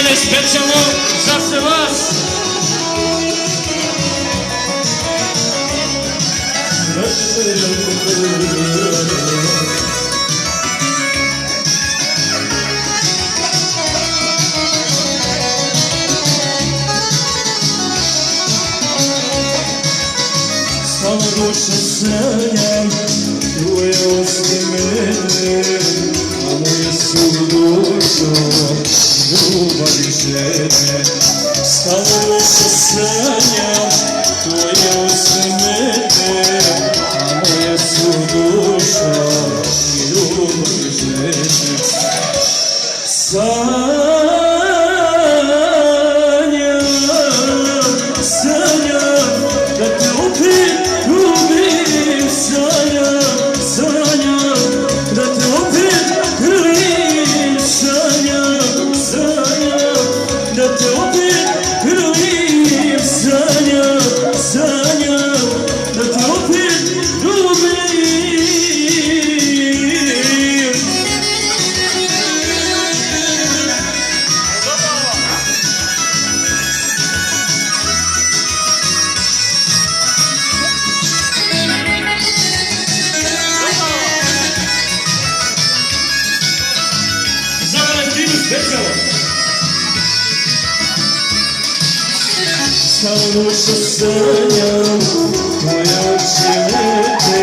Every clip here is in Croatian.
ide specijalno za sve vas. Samo duše sanjam, tvoje osti mene, a moje su dušo, ljubavi žene. Samo duše sanjam, tvoje osti mene, a moje su dušo, ljubavi žene. Sanjam, da te opet ljubim, sanjam, da te opet grlim, sanjam, da te opet grlim, sanjam, da te opet ljubim. Samo duše sanjam, tvoje oči lete,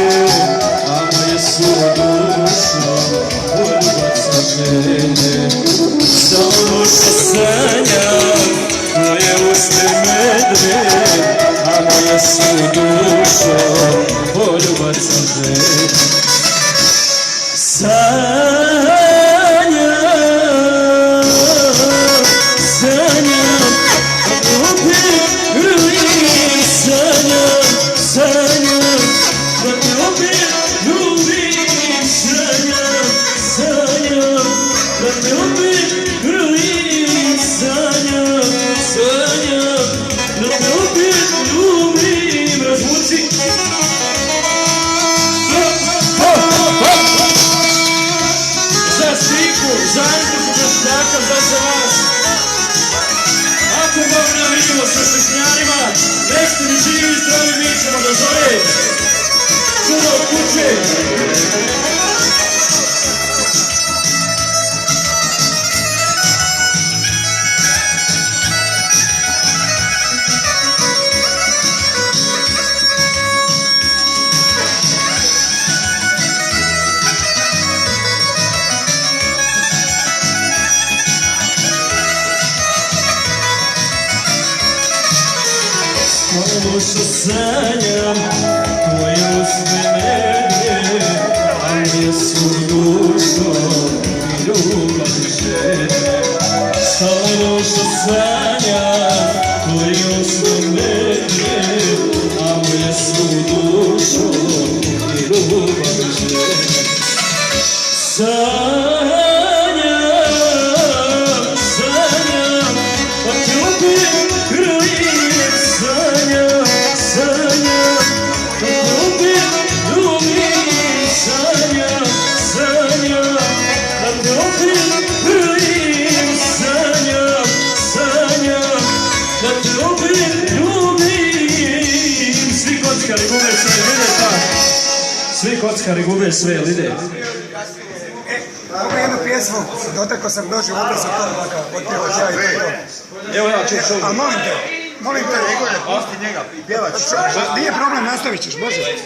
a moje su dušo, poljubaca žene. Samo duše sanjam, tvoje uste medve, a moje su dušo, poljubaca žene. Za Andruhu Bošnjaka, za vas. Ako Bog ne vidimo sa šešnjarima, nećete ni živi i zdravi, mi ćemo do zore. Čudo od kuće. Samo što sanjam, tvoje usne medve, a moje su dušo i ljubavi žene. Samo što sanjam, tvoje usne medve, a moje su dušo i ljubavi žene. Sanjam, pa te opet grlim, sanjam, da te opet ljubim, sanjam, da te opet grlim, sanjam, da te opet ljubim. Svi kockari gube sve, vide tak? Svi kockari gube sve, jel ide? Mogu jednu pjesmu, dotakao sam dođu, onda sam to otpjevao ja i to. Evo ja ću što. A molim te, pusti njega, pjevač. Nije problem, nastavit ćeš, može.